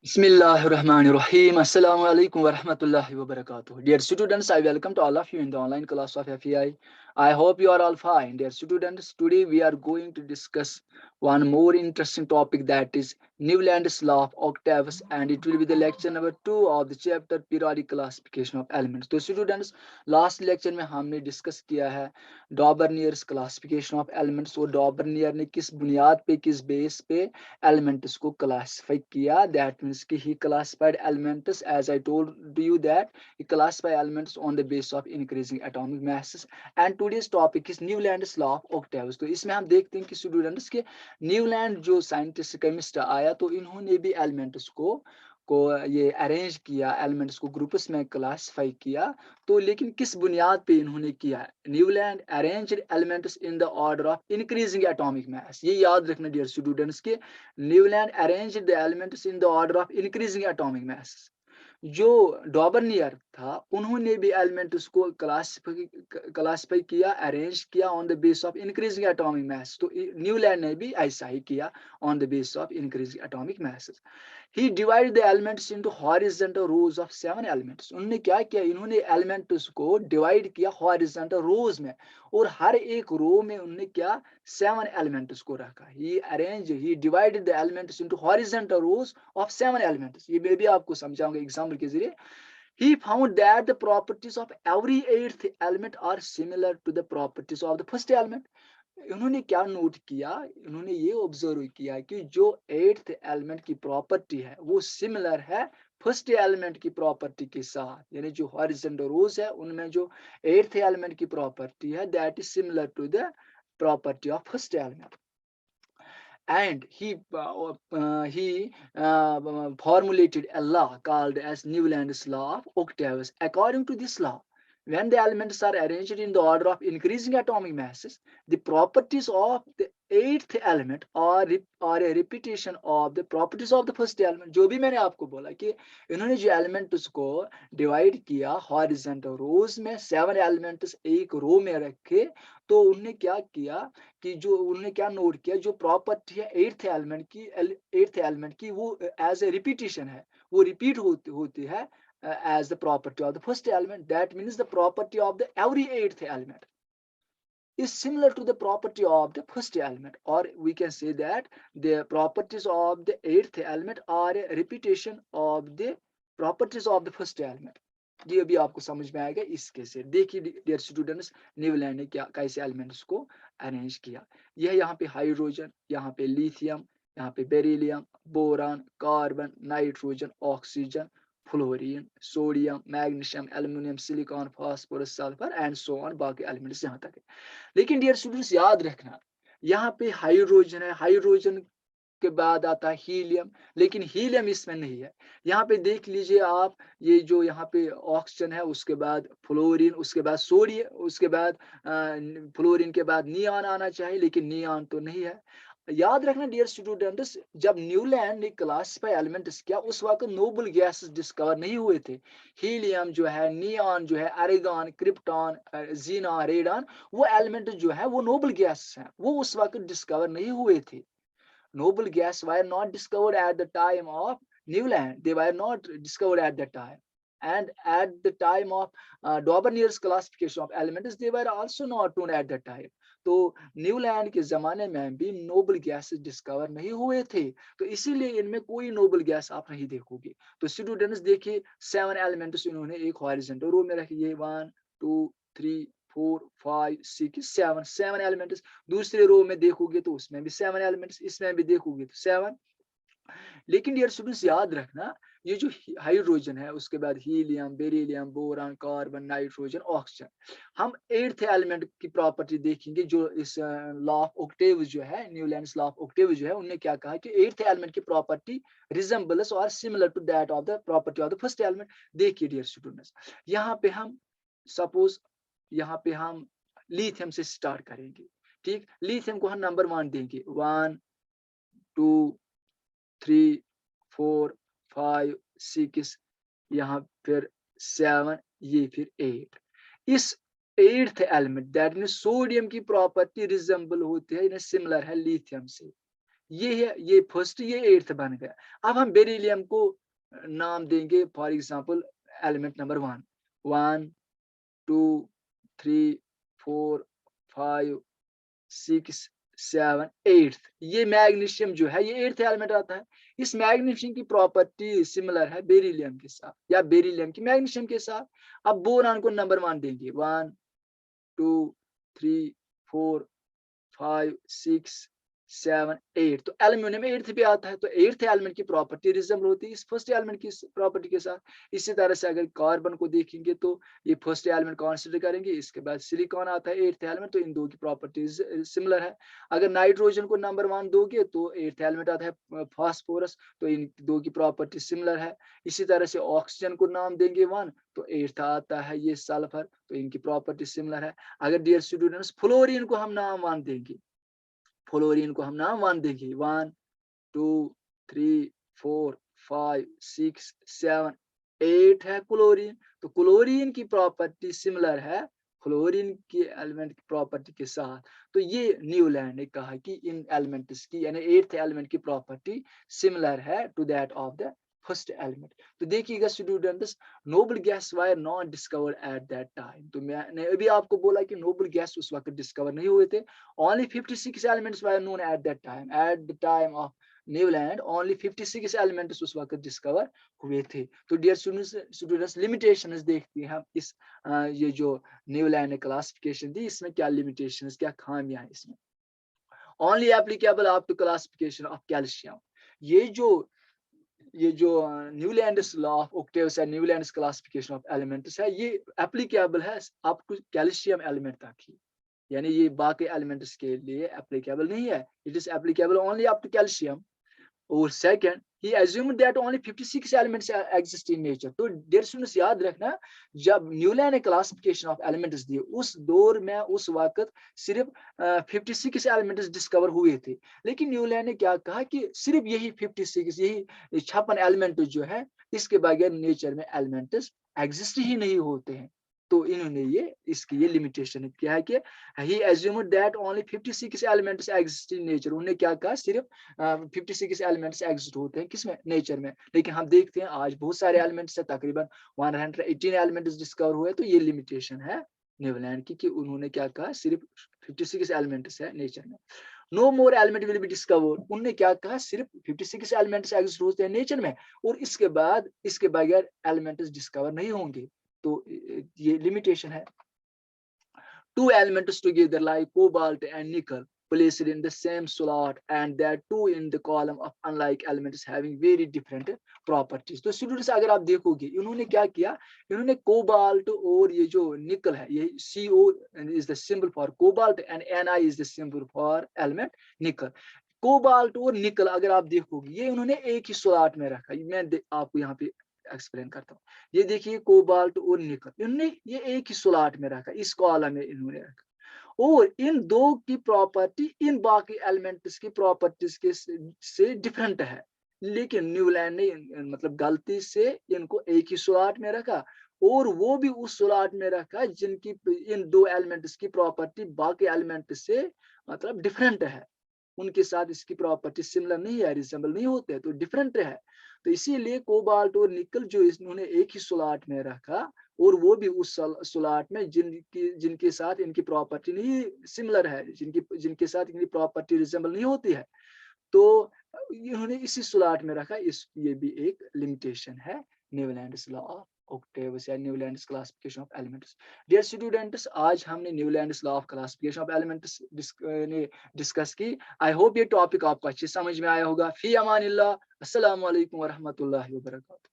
Bismillahirrahmanirrahim. Assalamu alaikum wa rahmatullahi wa barakatuh. Dear students, I welcome to all of you in the online class of FEI. I hope you are all fine. Dear students, today we are going to discuss one more interesting topic, that is Newland's law of octaves, and it will be the lecture number 2 of the chapter periodic classification of elements. So students, last lecture में हमने discuss किया है Dobereiner's classification of elements. और डॉबर्नियर ने किस बुनियाद पे, किस बेस पे elements को classify किया. That means कि he classified elements, as I told you that he classified elements on the basis of increasing atomic masses. And today's topic is Newland's law of octaves. तो इसमें हम देखते हैं कि स्टूडेंट्स के न्यूलैंड जो साइंटिस्ट केमिस्ट आया, तो इन्होंने भी एलिमेंट्स को ये अरेंज किया, एलिमेंट्स को ग्रुप्स में क्लासिफाई किया। तो लेकिन किस बुनियाद पे इन्होंने किया? Newland arranged elements in the order of increasing atomic mass. ये याद रखना डियर स्टूडेंट्स के Newland arranged the elements in the order of increasing atomic mass. जो डॉबर्नियर था, उन्होंने भी एलिमेंट्स को क्लासिफाई किया, अरेंज किया on the base of increasing atomic मास। तो न्यूलैंड ने भी ऐसा ही किया on the base of increasing atomic masses. He divided the elements into horizontal rows of 7 elements. उन्होंने क्या किया? इन्होंने एलिमेंट्स को डिवाइड किया हॉरिजॉन्टल रोज में, और हर एक रो में उन्होंने क्या 7 एलिमेंट्स को रखा. he divided the elements into horizontal rows of 7 elements. ये मैं भी आपको समझाऊंगा एग्जाम्पल के जरिए. He found that the properties of every eighth element are similar to the properties of the first element. उन्होंने क्या नोट किया? उन्होंने ये ऑब्जर्व किया कि जो एट्थ एलिमेंट की प्रॉपर्टी है वो सिमिलर है फर्स्ट एलिमेंट की प्रॉपर्टी के साथ. यानी जो हॉरिजॉन्टल रोज है उनमें जो एट्थ एलिमेंट की प्रॉपर्टी है that is similar to the property of first element. And he formulated a law called as Newland's law of octaves. According to this law, when the elements are arranged in the order of increasing atomic masses, the properties of the eighth element are a repetition of the properties of the first element. जो भी मैंने आपको बोला कि इन्होंने जो elements को divide किया हॉरिजॉन्टल रोज में, 7 एलिमेंट्स एक रो में रखे, तो उन्होंने क्या किया कि जो उन्होंने क्या नोट किया, जो प्रॉपर्टी है एट्थ एलिमेंट की वो एज ए रिपीटिशन है, वो रिपीट होती है as the property of the first element. That means the property of the every eighth element is similar to the property of the first element, or we can say that the properties of the eighth element are a repetition of the properties of the first element. ये अभी आपको समझ में आएगा इसके से. देखिए dear students, Newland ने क्या कैसे एलिमेंट्स को अरेंज किया. यह यहाँ पे हाइड्रोजन, यहाँ पे लिथियम, यहाँ पे beryllium, boron, carbon, nitrogen, oxygen, fluorine, sodium, magnesium, aluminium, silicon, phosphorus, sulphur and so on. बाकी एलिमेंट्स यहाँ तक है. लेकिन डियर स्टूडेंट्स याद रखना, यहाँ पे हाइड्रोजन है, हाइड्रोजन के बाद आता है हीलियम, लेकिन हीलियम इसमें नहीं है. यहाँ पे देख लीजिए आप, ये जो यहाँ पे ऑक्सीजन है, उसके बाद फ्लोरीन, उसके बाद सोडियम, उसके बाद फ्लोरीन के बाद नियॉन आना चाहिए, लेकिन नियॉन तो नहीं है. याद रखना डियर स्टूडेंट्स, जब न्यूलैंड ने क्लासिफाई एलिमेंट्स किया उस वक्त नोबल गैसेस डिस्कवर नहीं हुए थे. हीलियम जो है, नियॉन जो है, आर्गन, क्रिप्टॉन, जीनॉन, रेडॉन, वो एलिमेंट जो है वो नोबल गैसेस हैं, वो उस वक्त डिस्कवर नहीं हुए थे. Noble gas were not discovered at the time of Newland. They were not discovered at that time. And at the time of Daubernier's classification of elements, they were also not known at that time. तो Newland के जमाने में भी noble gases discover नहीं हुए थे, तो इसीलिए इनमें कोई नोबल गैस आप नहीं देखोगे. तो स्टूडेंट्स देखिए, 7 एलिमेंट्स इन्होंने एक हॉरिजॉन्टल रो में रखी है. 1 2 3 4 5 6 7 एलिमेंट्स. दूसरे रो में देखोगे तो उसमें भी 7 एलिमेंट्स, इसमें भी देखोगे तो 7. लेकिन डियर स्टूडेंट्स याद रखना, ये जो हाइड्रोजन है, उसके बाद helium, beryllium, boron, carbon, nitrogen, oxygen, हम एट्थ एलिमेंट की प्रॉपर्टी देखेंगे. जो इस लॉ ऑफ ऑक्टेव जो है, न्यूलैंड्स लॉ ऑफ ऑक्टेव जो है, उन्होंने क्या कहा कि एट्थ एलिमेंट की प्रॉपर्टी रिजेंबल्स और similar to that of the property of the first element. देखिए डियर स्टूडेंट्स, यहाँ पे हम सपोज यहाँ पे हम लिथियम से स्टार्ट करेंगे. ठीक, लिथियम को हम नंबर 1 देंगे. 1 2 3 4 5 6, यहाँ फिर 7, ये फिर 8. इस eighth element that mean sodium की प्रॉपर्टी रिजेंबल होती है, सिमिलर है लिथियम से. ये है, ये फर्स्ट, ये एट्थ बन गया। अब हम बेरिलियम को नाम देंगे for example element number 1, 1 2 3 4 5 6 7 8th, ये मैग्नीशियम जो है ये एट्थ एलिमेंट आता है। इस मैग्नीशियम की प्रॉपर्टी सिमिलर है बेरिलियम के साथ या बेरिलियम की मैग्नीशियम के साथ। अब बोरान को नंबर 1 देंगे, 1 2 3 4 5 6 7 8, तो एल्यूमिनियम एट्थ पे आता है, तो एट्थ एलिमेंट की प्रॉपर्टी रिजेंबल होती है इस फर्स्ट एलिमेंट की प्रॉपर्टी के साथ। इसी तरह से अगर कार्बन को देखेंगे तो ये फर्स्ट एलिमेंट कंसीडर करेंगे, इसके बाद सिलिकॉन आता है एट्थ एलिमेंट, तो इन दो की प्रॉपर्टीज सिमिलर है। अगर नाइट्रोजन को नंबर 1 दोगे तो एट्थ एलिमेंट आता है फास्फोरस, तो इन दो की प्रॉपर्टी सिमिलर है। इसी तरह से ऑक्सीजन को नाम देंगे 1, तो एट्थ आता है ये सल्फर, तो इनकी प्रॉपर्टी सिमिलर है। अगर डियर स्टूडेंट्स फ्लोरीन को हम नाम 1 देंगे, फ्लोरीन को हम नाम 1 देंगे, 1 2 3 4 5 6 7 8 है क्लोरीन, तो क्लोरीन की प्रॉपर्टी सिमिलर है फ्लोरीन की एलिमेंट की प्रॉपर्टी के साथ। तो ये न्यूलैंड ने कहा कि इन एलिमेंट्स की यानी एट्थ एलिमेंट की प्रॉपर्टी सिमिलर है to that of the first element. तो देखिएगा students, noble gas were not discovered at that time, तो मैंने अभी आपको बोला कि नोबल गैस उस वक्त डिस्कवर नहीं हुए थे। Only 56 elements were known at that time, at the time of Newland only 56 elements उस वक्त डिस्कवर हुए थे। तो डियर स्टूडेंट्स लिमिटेशंस देखते हैं हम इस ये जो न्यूलैंड ने क्लासिफिकेशन दी, इसमें क्या लिमिटेशंस, क्या खामियां हैं इसमें। Only applicable up to classification of calcium, ये जो न्यूलैंड्स लॉ ऑफ ऑक्टेव्स है, न्यूलैंड्स क्लासिफिकेशन ऑफ एलिमेंट्स है, ये एप्लीकेबल है अप टू कैल्शियम एलिमेंट तक ही, यानी ये बाकी एलिमेंट्स के लिए एप्लीकेबल नहीं है। It is applicable only up to calcium. और second, he assumed that only 56 elements exist in nature, तो डियर स्टूडेंट्स याद रखना, जब न्यूलैंड ने क्लासिफिकेशन ऑफ एलिमेंट्स दिए उस दौर में उस वक्त सिर्फ 56 एलिमेंट्स डिस्कवर हुए थे, लेकिन न्यूलैंड ने क्या कहा कि सिर्फ यही 56, यही 56 एलिमेंट जो है, इसके बगैर नेचर में एलिमेंट्स एग्जिस्ट ही नहीं होते हैं। तो इन्होंने ये इसकी ये लिमिटेशन क्या है कि he assumed that only 56 elements exist in nature, उन्होंने क्या कहा सिर्फ 56 एलिमेंट्स एग्जिस्ट होते हैं किसमें, नेचर में। लेकिन हम देखते हैं आज बहुत सारे एलिमेंट्स है, तकरीबन 118 एलिमेंट्स डिस्कवर हुए, तो ये लिमिटेशन है न्यूलैंड की कि उन्होंने क्या कहा सिर्फ 56 एलिमेंट्स है नेचर में। No more element will be discovered, उन्होंने क्या कहा सिर्फ 56 एलिमेंट्स एग्जिस्ट होते हैं नेचर में, और इसके बाद इसके बगैर एलिमेंट्स डिस्कवर नहीं होंगे, तो ये लिमिटेशन है। Two elements together like cobalt and nickel placed in the same slot, and that two in the column of unlike elements having very different properties। तो स्टूडेंट्स अगर आप देखोगे इन्होंने क्या किया, इन्होंने कोबाल्ट और ये जो निकल है, ये CO is the symbol for cobalt and Ni is the symbol for element nickel। Cobalt और निकल अगर आप देखोगे ये उन्होंने एक ही स्लॉट में रखा, मैं आपको यहाँ पे एक्सप्लेन करता हूँ। ये देखिए कोबाल्ट और निकल इन्होंने ये एक ही स्लॉट में रखा, इस कॉलम में इन्होंने रखा, और इन दो की प्रॉपर्टी इन बाकी एलिमेंट्स की प्रॉपर्टीज के से डिफरेंट है। लेकिन न्यूलैंड ने मतलब गलती से इनको एक ही स्लॉट में रखा, और वो भी उस स्लॉट में रखा जिनकी इन दो एलिमेंट्स की प्रॉपर्टी बाकी एलिमेंट से मतलब डिफरेंट है, उनके साथ इसकी प्रॉपर्टी सिमिलर नहीं है, रिजेंबल नहीं होते, तो डिफरेंट है। तो इसीलिए कोबाल्ट और निकल जो इन्होंने एक ही स्लॉट में रखा, और वो भी उस स्लॉट में जिनके साथ इनकी प्रॉपर्टी नहीं सिमिलर है, जिनके साथ इनकी प्रॉपर्टी रिजेंबल नहीं होती है, तो इन्होंने इसी स्लॉट में रखा। ये भी एक लिमिटेशन है न्यूलैंड्स लॉ ऑफ ऑक्टेव्स या Newlands classification of elements. Dear students, आज हमने Newlands law of classification of elements discuss की। आई होप ये टॉपिक आपको अच्छे समझ में आया होगा। फी अमानिल्लाह, अस्सलाम वालेकुम व रहमतुल्लाहि व बरकातहू।